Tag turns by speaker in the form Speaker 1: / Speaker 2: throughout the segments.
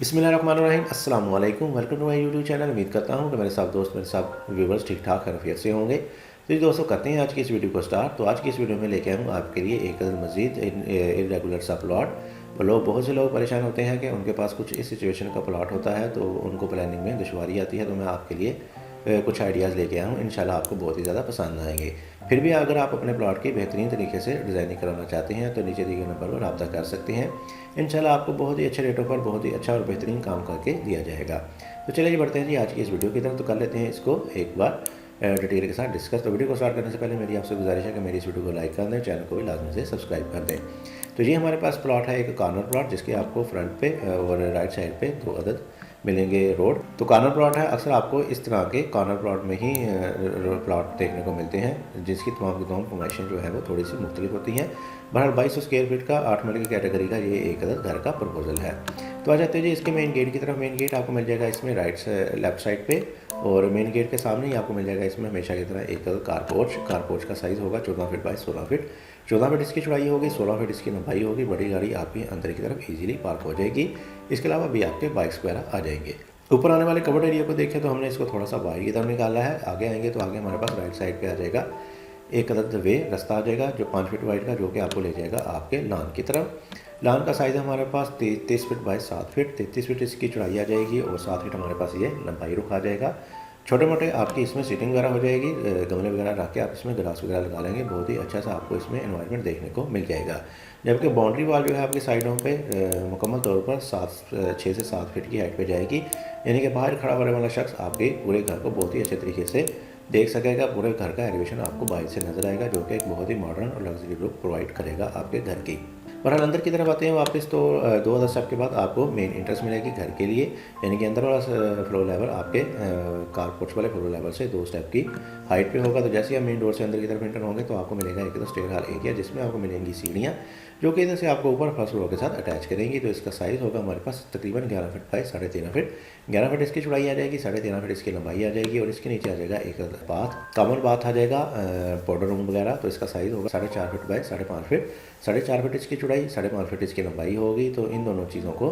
Speaker 1: बिस्मिल्लाहिर्रहमानिर्रहीम अस्सलाम वालेकुम। Welcome to my YouTube channel. उम्मीद करता हूँ कि मेरे साथ दोस्त मेरे साथ व्यूवर्स ठीक ठाक खैरियत से होंगे। तो जी दोस्तों, करते हैं आज की इस वीडियो को स्टार्ट। तो आज की इस वीडियो में लेके आऊँ आपके लिए एक मज़ीद इरेगुलर सा प्लॉट। बहुत से लोग परेशान होते हैं कि उनके पास कुछ इस सिचुएशन का प्लॉट होता है तो उनको प्लानिंग में दुश्वारी आती है। तो मैं आपके लिए कुछ आइडियाज़ लेके आया हूँ, इंशाल्लाह आपको बहुत ही ज़्यादा पसंद आएंगे। फिर भी अगर आप अपने प्लॉट की बेहतरीन तरीके से डिज़ाइनिंग कराना चाहते हैं तो नीचे दिए गए नंबर पर रब्ता कर सकते हैं। इंशाल्लाह आपको बहुत ही अच्छे रेटों पर बहुत ही अच्छा और बेहतरीन काम करके दिया जाएगा। तो चलिए बढ़ते हैं जी आज की इस वीडियो की तरफ। तो कर लेते हैं इसको एक बार डिटेल के साथ डिस्कस। तो वीडियो को स्टार्ट करने से पहले मेरी आपसे गुजारिश है कि मेरी इस वीडियो को लाइक कर दें, चैनल को भी लाजमी से सब्सक्राइब कर दें। तो ये हमारे पास प्लॉट है एक कॉर्नर प्लॉट, जिसके आपको फ्रंट पे और राइट साइड पे 2 अदद मिलेंगे रोड। तो कॉर्नर प्लॉट है, अक्सर आपको इस तरह के कॉर्नर प्लॉट में ही प्लॉट देखने को मिलते हैं, जिसकी तमाम की तमाम फरमाइशें जो है वो थोड़ी सी मुख्तलिफ होती हैं। बहरहाल 2200 स्क्वायर फीट का 8 मरले की कैटेगरी का ये एक अदद घर का प्रपोजल है। तो आ जाते हैं जी इसके मेन गेट की तरफ। मेन गेट आपको मिल जाएगा इसमें लेफ्ट साइड पे, और मेन गेट के सामने ही आपको मिल जाएगा इसमें हमेशा की तरह एक कार पोर्च का साइज़ होगा 14 फीट बाई 16 फीट। 14 फीट इसकी चौड़ाई होगी, 16 फीट इसकी लंबाई होगी। बड़ी गाड़ी आपकी अंदर की तरफ इजीली पार्क हो जाएगी। इसके अलावा भी आपके बाइक्स वगैरह आ जाएंगे। ऊपर आने वाले कवर्ड एरिया को देखें तो हमने इसको थोड़ा सा बाहर की तरफ निकाला है। आगे आएंगे तो आगे हमारे पास राइट साइड पे आ जाएगा एक अदद वे रास्ता आ जाएगा जो 5 फीट वाइड का, जो कि आपको ले जाएगा आपके लॉन की तरफ। लॉन का साइज़ हमारे पास 33 फीट बाई 7 फीट। 33 फीट इसकी चौड़ाई आ जाएगी और 7 फीट हमारे पास ये लंबाई रुख आ जाएगा। छोटे मोटे आपकी इसमें सीटिंग वगैरह हो जाएगी। गमले वगैरह रख के आप इसमें ग्रास वगैरह लगा लेंगे, बहुत ही अच्छा सा आपको इसमें एनवायरनमेंट देखने को मिल जाएगा। जबकि बाउंड्री वॉल जो है आपकी साइडों पे मुकम्मल तौर पर 6 से 7 फीट की हाइट पे जाएगी, यानी कि बाहर खड़ा होने वाला शख्स आपके पूरे घर को बहुत ही अच्छे तरीके से देख सकेगा। पूरे घर का एलिवेशन आपको बाहर से नजर आएगा, जो कि एक बहुत ही मॉडर्न और लग्जरी लुक प्रोवाइड करेगा आपके घर की। बहरहाल अंदर की तरफ आते हैं वापस, तो 2 अदर स्टेप के बाद आपको मेन इंट्रेंस मिलेगी घर के लिए, यानी कि अंदर वाला फ्लोर लेवल आपके कार पोर्च वाले फ्लोर लेवल से 2 स्टेप की हाइट पे होगा। तो जैसे ही आप मेन डोर से अंदर की तरफ एंटर होंगे तो आपको मिलेगा एक स्टेयर हॉल एरिया, जिसमें आपको मिलेंगी सीढ़ियाँ, जो कि इधर से आपको ऊपर फर्स्ट फ्लोर के साथ अटैच करेंगी। तो इसका साइज़ होगा हमारे पास तकरीबन 11 फीट बाई 13.5 फीट। 11 फीट इसकी चौड़ाई आ जाएगी, 13.5 फीट इसकी लंबाई आ जाएगी, और इसके नीचे आ जाएगा एक बाथ, कॉमन बाथ आ जाएगा, पाउडर रूम वगैरह। तो इसका साइज़ होगा 4.5 फीट बाई 5.5 फीट। 4.5 फीट इसकी चौड़ाई, 5.5 फीट इसकी लंबाई होगी। तो इन दोनों चीज़ों को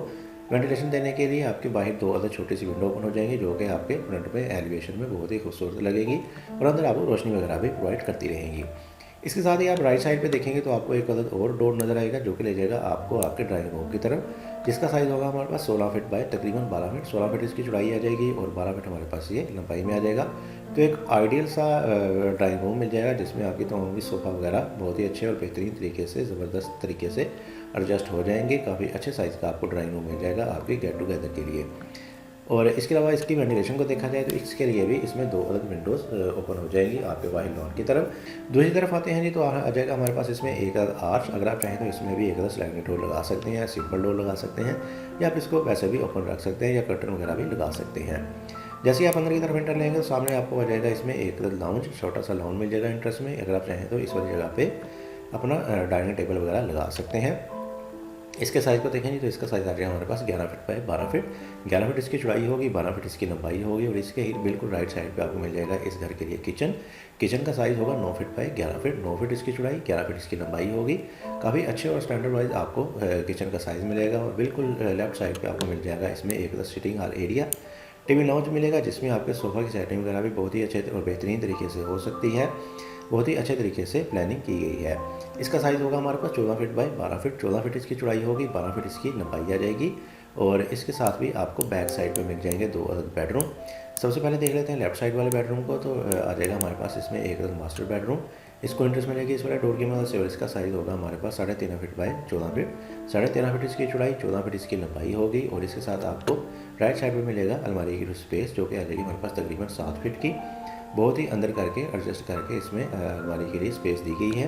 Speaker 1: वेंटिलेशन देने के लिए आपके बाहर 2 अदर छोटी सी विंडो ओपन हो जाएंगी, जो कि आपके फ्रंट में एलिवेशन में बहुत ही खूबसूरत लगेगी और अंदर आपको रोशनी वगैरह भी प्रोवाइड करती रहेंगी। इसके साथ ही आप राइट साइड पे देखेंगे तो आपको एक अदद और डोर नज़र आएगा, जो कि ले जाएगा आपको आपके ड्राइंग रूम की तरफ, जिसका साइज़ होगा हमारे पास 16 फीट बाय तकरीबन 12 फीट। 16 फीट इसकी चौड़ाई आ जाएगी और 12 फीट हमारे पास ये लंबाई में आ जाएगा। तो एक आइडियल सा ड्राइंग रूम मिल जाएगा, जिसमें आपकी तमाम भी सोफ़ा वगैरह बहुत ही अच्छे और बेहतरीन तरीके से, ज़बरदस्त तरीके से एडजस्ट हो जाएंगे। काफ़ी अच्छे साइज़ का आपको ड्राइंग रूम मिल जाएगा आपके गेट टुगेदर के लिए। और इसके अलावा इसकी वेंटिलेशन को देखा जाए तो इसके लिए भी इसमें 2 अलग विंडोज़ ओपन हो जाएंगी आपके बाहर लॉन की तरफ। दूसरी तरफ आते हैं जी तो आ जाएगा हमारे पास इसमें एक आर्च। अगर आप चाहें तो इसमें भी एक स्लाइडिंग डोर लगा सकते हैं, सिंपल डोर लगा सकते हैं, या आप इसको वैसे भी ओपन रख सकते हैं, या कर्टन वगैरह भी लगा सकते हैं। जैसे ही आप अंदर की तरफ एंटर लेंगे तो सामने आपको आ जाएगा इसमें एक लाउंज, छोटा सा लाउंज मिल जाएगा इंट्रेंस में। अगर आप चाहें तो इस वाली जगह पे अपना डाइनिंग टेबल वगैरह लगा सकते हैं। इसके साइज़ को देखेंगे तो इसका साइज़ आ जाएगा हमारे पास 11 फीट बाई 12 फीट। 11 फीट इसकी चौड़ाई होगी, 12 फीट इसकी लंबाई होगी, और इसके ही बिल्कुल राइट साइड पे आपको मिल जाएगा इस घर के लिए किचन। किचन का साइज़ होगा 9 फीट बाई 11 फीट। 9 फीट इसकी चौड़ाई, 11 फीट इसकी लंबाई होगी। काफ़ी अच्छे और स्टैंडर्ड वाइज आपको किचन का साइज़ मिलेगा। और बिल्कुल लेफ्ट साइड पर आपको मिल जाएगा इसमें एक sitting hall area, TV lounge मिलेगा, जिसमें आपके सोफ़ा की सेटिंग वगैरह भी बहुत ही अच्छे और बेहतरीन तरीके से हो सकती है। बहुत ही अच्छे तरीके से प्लानिंग की गई है। इसका साइज़ होगा हमारे पास 14 फीट बाई 12 फीट। 14 फीट इसकी चौड़ाई होगी, 12 फीट इसकी लंबाई आ जाएगी, और इसके साथ भी आपको बैक साइड पे मिल जाएंगे 2 अलग बेडरूम। सबसे पहले देख लेते हैं लेफ्ट साइड वाले बेडरूम को। तो आ जाएगा हमारे पास इसमें एक अलग मास्टर बेडरूम। इसको इंट्रेस्ट मिलेगी इस वाले डोर की मदद से, और इसका साइज़ होगा हमारे पास 13.5 फीट बाई 14 फीट। 13.5 फीट इसकी चौड़ाई, 14 फीट इसकी लंबाई होगी, और इसके साथ आपको राइट साइड पर मिलेगा अलमारी की स्पेस, जो कि आ जाएगी हमारे पास तकरीबन 7 फीट की। बहुत ही अंदर करके एडजस्ट करके इसमें अलमारी के लिए स्पेस दी गई है।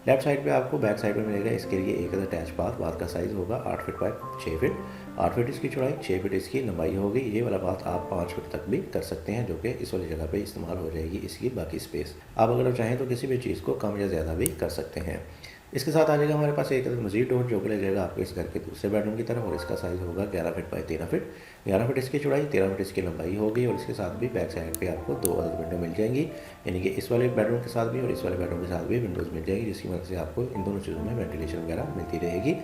Speaker 1: लेफ्ट साइड पे आपको बैक साइड में मिलेगा इसके लिए एक अटैच बाथ। बाथ का साइज़ होगा 8 फीट बाय 6 फीट। 8 फीट इसकी चौड़ाई, 6 फीट इसकी लंबाई होगी। ये वाला बाथ आप 5 फीट तक भी कर सकते हैं, जो कि इस वाली जगह पे इस्तेमाल हो जाएगी इसकी बाकी स्पेस। आप अगर चाहें तो किसी भी चीज़ को कम या ज़्यादा भी कर सकते हैं। इसके साथ आ जाएगा हमारे पास एक मजीद डोर, जो कि ले जाएगा आपको इस घर के दूसरे बेडरूम की तरफ, और इसका साइज़ होगा 11 फीट बाई 13 फीट। 11 फीट इसकी चौड़ाई, 13 फीट इसकी लंबाई होगी, और इसके साथ भी बैक साइड पे आपको 2 अलग विंडो मिल जाएंगी, यानी कि इस वाले बेडरूम के साथ भी और इस वाले बेडरूम के साथ भी विंडोज़ मिल जाएगी, जिसकी मदद से आपको इन दोनों चीज़ों में वेंटिलेशन वगैरह मिलती रहेगी।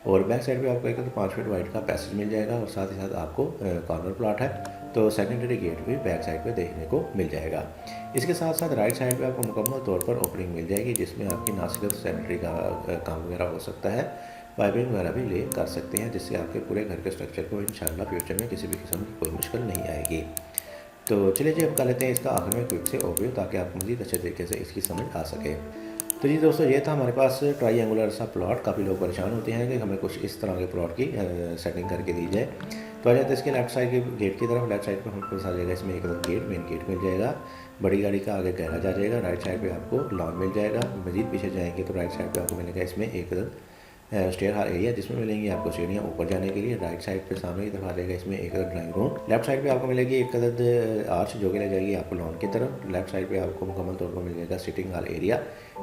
Speaker 1: और बैक साइड पे आपको एक 5 फीट वाइड का पैसेज मिल जाएगा और साथ ही साथ आपको कॉर्नर प्लॉट है, तो सेकेंडरी गेट भी बैक साइड पे देखने को मिल जाएगा। इसके साथ साथ राइट साइड पे आपको मुकम्मल तौर पर ओपनिंग मिल जाएगी, जिसमें आपकी ना सिर्फ सैनिटरी का काम वगैरह हो सकता है, पाइपिंग वगैरह भी ले कर सकते हैं, जिससे आपके पूरे घर के स्ट्रक्चर को इंशाल्लाह फ्यूचर में किसी भी किस्म की कोई मुश्किल नहीं आएगी। तो चलिए जी, अब कर लेते हैं इसका आखिर में क्विक से ओवरव्यू, ताकि आपको मज़ीद अच्छे तरीके से इसकी समझ आ सके। तो जी दोस्तों, ये था हमारे पास ट्राईएंगुलर सा प्लॉट। काफ़ी लोग परेशान होते हैं कि हमें कुछ इस तरह के प्लॉट की सेटिंग करके दी जाए। तो आ जाते हैं इसके लेफ्ट साइड के गेट की तरफ। लेफ्ट साइड पर हमको आ जाएगा इसमें एक गेट, मेन गेट मिल जाएगा, बड़ी गाड़ी का आगे गैराज आ जाएगा। राइट साइड पे आपको लॉन मिल जाएगा। मज़ीद पीछे जाएंगे तो राइट साइड पे आपको मिलेगा इसमें एक स्टेयर हाल एरिया, जिसमें मिलेंगी आपको सीढ़ियाँ ऊपर जाने के लिए। राइट साइड पे सामने की तरफ आ जाएगा इसमें एक ड्राइंग रूम। लेफ्ट साइड पे आपको मिलेगी एक आर्च जो कि ले जाएगी आपको लॉन की तरफ। लेफ्ट साइड पे आपको मुकम्मल तौर पर मिल जाएगा सिटिंग हॉल एरिया।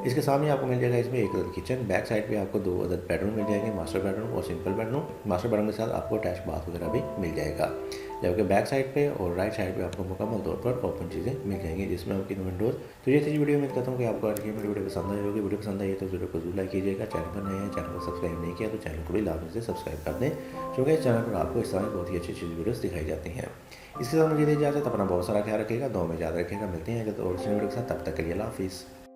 Speaker 1: इसके सामने आपको मिल जाएगा इसमें एक किचन। बैक साइड पे आपको 2 बेडरूम मिल जाएंगे, मास्टर बेडरूम और सिंपल बेडरूम। मास्टर बेडरूम के साथ आपको अटैच बाथ वगैरह भी मिल जाएगा, जबकि बैक साइड पे और राइट साइड पे आपको मुकम्मल तौर पर ओपन चीज़ें मिल जाएंगी, जिसमें आपकी विंडोज़। तो ये थी वीडियो। उम्मीद करता हूँ कि आपको आज की मेरी वीडियो पसंद आई होगी। वीडियो पसंद आई है तो वीडियो को जरूर लाइक कीजिएगा। चैनल पर नए हैं, चैनल को सब्सक्राइब नहीं किया तो चैनल को भी लाजमी से सब्सक्राइब कर दें, क्योंकि इस चैनल पर आपको इस तरह की बहुत ही अच्छी वीडियोज़ दिखाई जाती हैं। इसके साथ मुझे इजाज़त, अपना बहुत सारा ख्याल रखिएगा, दुआ में याद रखिएगा। मिलते हैं अगर और वीडियो के साथ, तब तक के लिए अल्लाह हाफिज़।